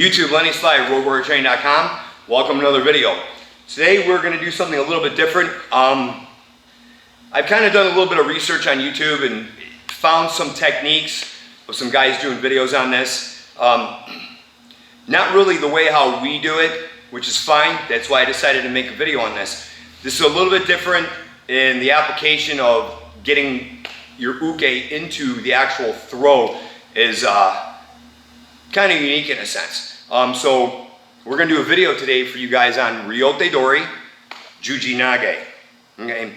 YouTube, Lenny Sly, roadwarriortraining.com. Welcome to another video. Today we're going to do something a little bit different. I've kind of done a little bit of research on YouTube and found some techniques of some guys doing videos on this. Not really the way how we do it, which is fine. That's why I decided to make a video on this. This is a little bit different in the application of getting your uke into the actual throw is kind of unique in a sense. So we're going to do a video today for you guys on ryote dori, jujinage. Okay.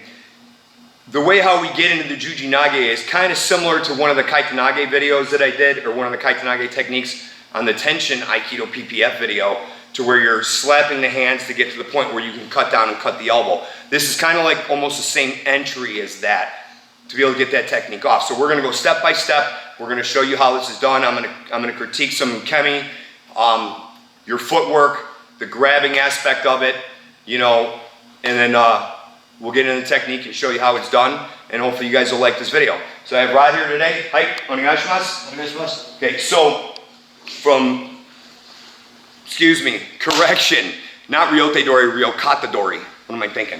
The way how we get into the jujinage is kind of similar to one of the takingaikidoback videos that I did, or one of the takingaikidoback techniques on the TenShin Aikido PPF video, to where you're slapping the hands to get to the point where you can cut down and cut the elbow. This is kind of like almost the same entry as that, to be able to get that technique off. So we're going to go step by step. We're going to show you how this is done. I'm going to critique some Ukemi, your footwork, the grabbing aspect of it, you know, and then we'll get into the technique and show you how it's done, and hopefully you guys will like this video. So I have Rod here today. Hi, onegaishimasu. Onegaishimasu. Okay, so from, correction, not ryote dori, kata dori. What am I thinking?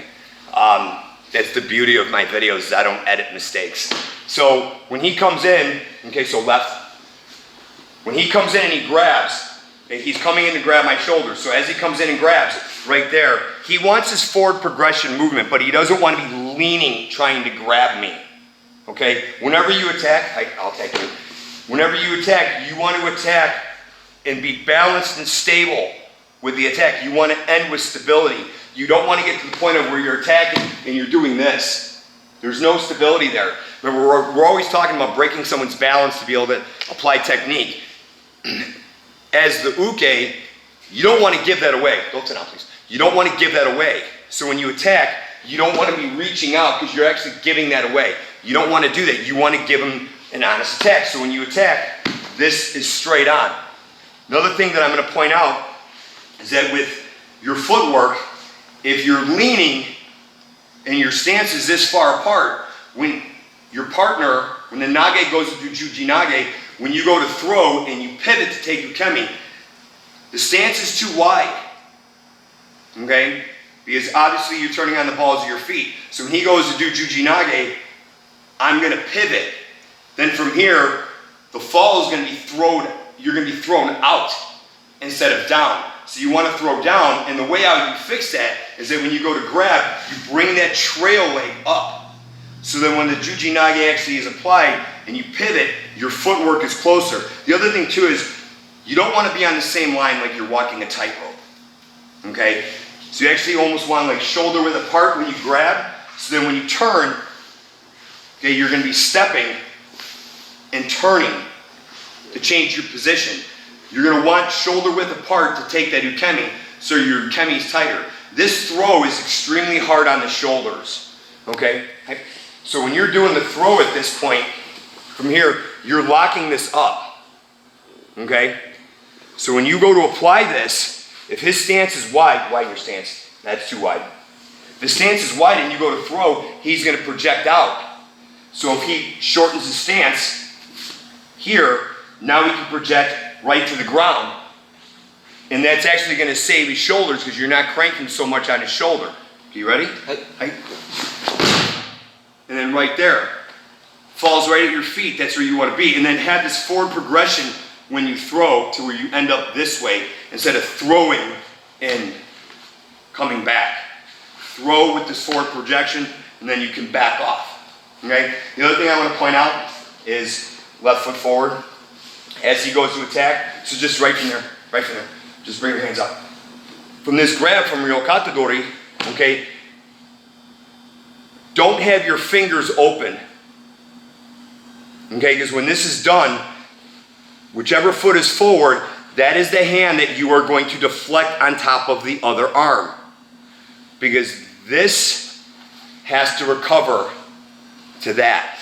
That's the beauty of my videos, is I don't edit mistakes. So when he comes in, okay, so left. When he comes in and he grabs, okay, he's coming in to grab my shoulder. So as he comes in and grabs, right there, he wants his forward progression movement, but he doesn't want to be leaning, trying to grab me. Okay, whenever you attack, I'll take it. Whenever you attack, you want to attack and be balanced and stable with the attack. You want to end with stability. You don't want to get to the point of where you're attacking and you're doing this. There's no stability there. Remember, we're always talking about breaking someone's balance to be able to apply technique. As the uke, you don't want to give that away. Don't sit down, please. You don't want to give that away. So when you attack, you don't want to be reaching out because you're actually giving that away. You don't want to do that. You want to give them an honest attack. So when you attack, this is straight on. Another thing that I'm going to point out is that with your footwork, if you're leaning and your stance is this far apart, when your partner, when the nage goes to do jujinage, when you go to throw and you pivot to take ukemi, the stance is too wide, okay? Because obviously you're turning on the balls of your feet. So when he goes to do jujinage, I'm going to pivot. Then from here, the fall is going to be thrown, you're going to be thrown out instead of down. So you want to throw down, and the way how you fix that is that when you go to grab, you bring that trail leg up. So then when the jujinage actually is applied and you pivot, your footwork is closer. The other thing too is you don't want to be on the same line like you're walking a tightrope. Okay? So you actually almost want to like shoulder width apart when you grab. So then when you turn, okay, you're going to be stepping and turning to change your position. You're going to want shoulder width apart to take that ukemi, so your ukemi is tighter. This throw is extremely hard on the shoulders, okay? So when you're doing the throw at this point, from here, you're locking this up, okay? So when you go to apply this, if his stance is wide, widen your stance, that's too wide. If the stance is wide and you go to throw, he's going to project out. So if he shortens his stance here, now he can project right to the ground, and that's actually going to save his shoulders because you're not cranking so much on his shoulder. Okay, you ready? Hi. And then right there, falls right at your feet. That's where you want to be, and then have this forward progression when you throw to where you end up this way instead of throwing and coming back. Throw with this forward projection, and then you can back off. Okay. The other thing I want to point out is left foot forward as he goes to attack. So just right from there, just bring your hands up. From this grab from ryote dori, okay, don't have your fingers open, okay, because when this is done, whichever foot is forward, that is the hand that you are going to deflect on top of the other arm, because this has to recover to that,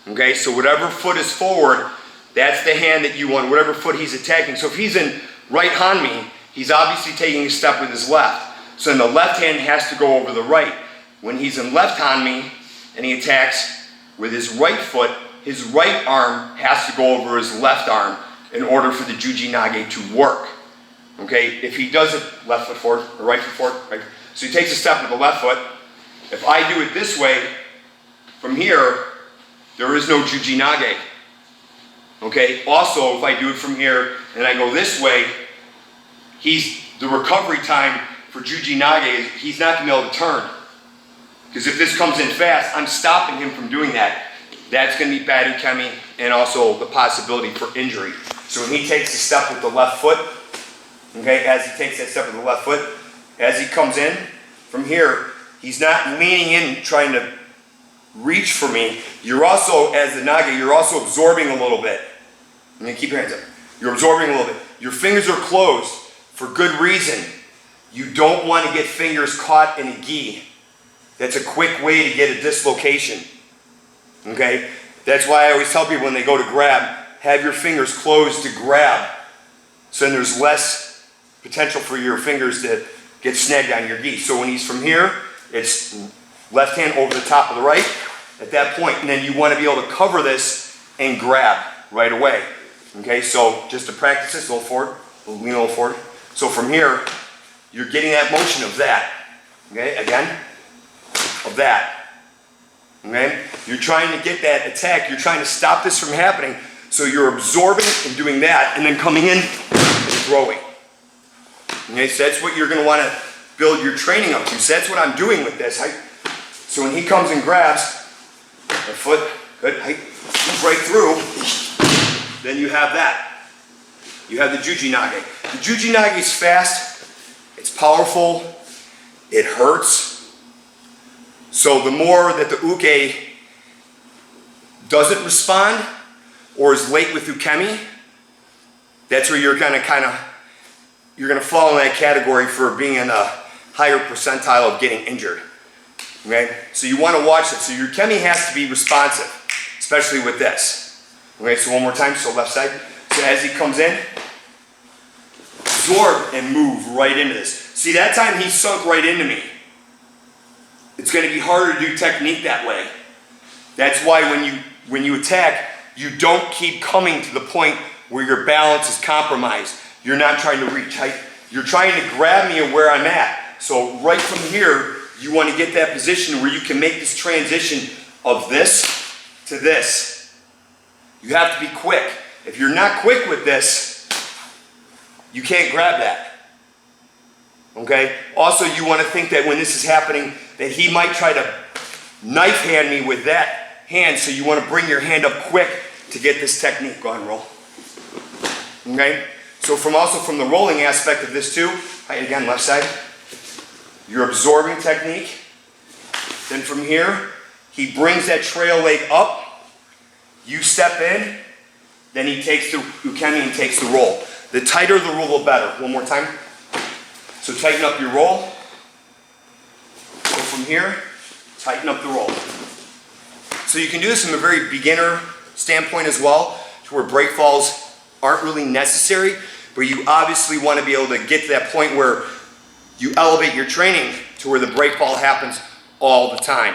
okay, so whatever foot is forward, that's the hand that you want, whatever foot he's attacking. So if he's in right hanmi, he's obviously taking a step with his left. So then the left hand has to go over the right. When he's in left hanmi and he attacks with his right foot, his right arm has to go over his left arm in order for the Jujinage to work. Okay, if he does it left foot forward or right foot forward, right? So he takes a step with the left foot. If I do it this way, from here, there is no Jujinage. Okay, also if I do it from here and I go this way, the recovery time for Jujinage is he's not going to be able to turn. Because if this comes in fast, I'm stopping him from doing that. That's going to be bad Ukemi and also the possibility for injury. So when he takes a step with the left foot, okay, as he takes that step with the left foot, as he comes in from here, he's not leaning in trying to reach for me. You're also, as the nage, you're also absorbing a little bit. I'm going to keep your hands up. You're absorbing a little bit. Your fingers are closed for good reason. You don't want to get fingers caught in a gi. That's a quick way to get a dislocation. Okay? That's why I always tell people when they go to grab, have your fingers closed to grab. So then there's less potential for your fingers to get snagged on your gi. So when he's from here, it's left hand over the top of the right at that point. And then you want to be able to cover this and grab right away. Okay, so just to practice this, a little forward, lean a little forward. So from here, you're getting that motion of that. Okay, again, of that. Okay, you're trying to get that attack. You're trying to stop this from happening. So you're absorbing and doing that, and then coming in and throwing. Okay, so that's what you're going to want to build your training up to. So that's what I'm doing with this. So when he comes and grabs the foot, good, break through, then you have that. You have the Jujinage. The Jujinage is fast, it's powerful, it hurts. So the more that the uke doesn't respond or is late with Ukemi, that's where you're gonna you're gonna fall in that category for being in a higher percentile of getting injured. Okay? So you want to watch it. So your Ukemi has to be responsive, especially with this. Okay, so one more time, so left side. So as he comes in, absorb and move right into this. See, that time he sunk right into me. It's going to be harder to do technique that way. That's why when you attack, you don't keep coming to the point where your balance is compromised. You're not trying to reach height. You're trying to grab me where I'm at. So right from here, you want to get that position where you can make this transition of this to this. You have to be quick. If you're not quick with this, you can't grab that. Okay? Also, you want to think that when this is happening, that he might try to knife hand me with that hand, so you want to bring your hand up quick to get this technique. Go ahead and roll. Okay? So also from the rolling aspect of this too, again, left side, you're absorbing technique. Then from here, he brings that trail leg up. You step in, then he takes the Ukemi and takes the roll. The tighter the roll, the better. One more time. So tighten up your roll. So from here, tighten up the roll. So you can do this from a very beginner standpoint as well, to where break falls aren't really necessary, but you obviously want to be able to get to that point where you elevate your training to where the break fall happens all the time.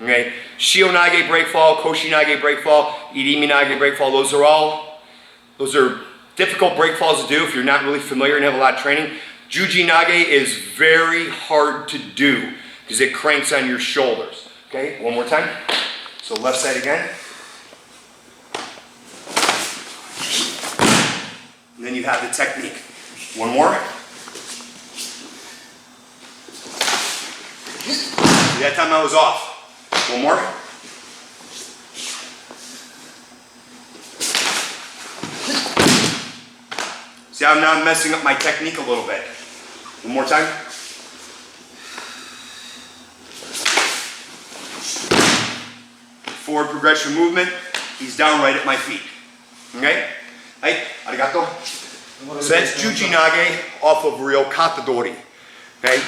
Okay, Shio nage break fall, Koshi nage break fall, Irimi nage break fall, those are difficult break falls to do if you're not really familiar and have a lot of training. Jujinage is very hard to do because it cranks on your shoulders. Okay, one more time. So left side again. And then you have the technique. One more. That time I was off. One more. See how now I'm messing up my technique a little bit. One more time. Forward progression movement. He's down right at my feet. Okay? Hey, arigato. So that's Jujinage off of real kata dori. Okay?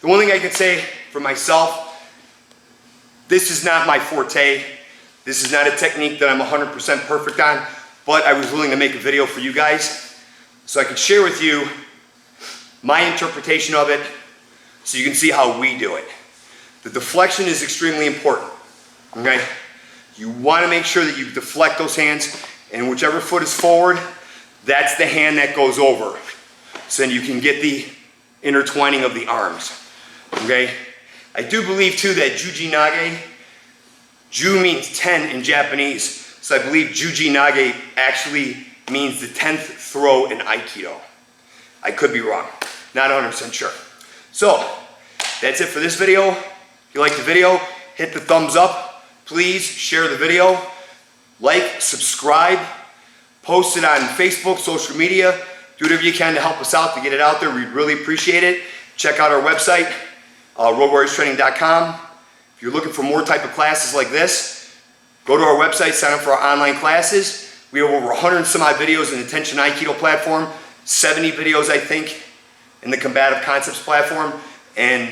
The one thing I can say for myself, this is not my forte. This is not a technique that I'm 100% perfect on, but I was willing to make a video for you guys so I could share with you my interpretation of it so you can see how we do it. The deflection is extremely important, okay? You want to make sure that you deflect those hands, and whichever foot is forward, That's the hand that goes over. So then you can get the intertwining of the arms, okay? I do believe too that Jujinage, Ju means 10 in Japanese. So I believe Jujinage actually means the 10th throw in Aikido. I could be wrong, not 100% sure. So that's it for this video. If you liked the video, hit the thumbs up. Please share the video. Like, subscribe, post it on Facebook, social media. Do whatever you can to help us out, to get it out there. We'd really appreciate it. Check out our website, roadwarriorstraining.com. If you're looking for more type of classes like this, go to our website, sign up for our online classes. We have over 100 and some odd videos in the TenShin Aikido platform, 70 videos, I think, in the Combative Concepts platform, and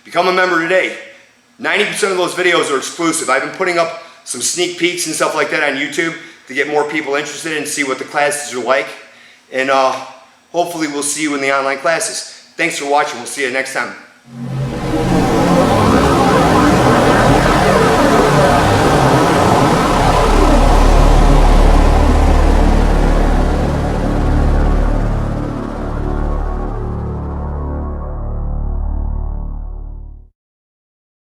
become a member today. 90% of those videos are exclusive. I've been putting up some sneak peeks and stuff like that on YouTube to get more people interested and see what the classes are like. And hopefully we'll see you in the online classes. Thanks for watching. We'll see you next time.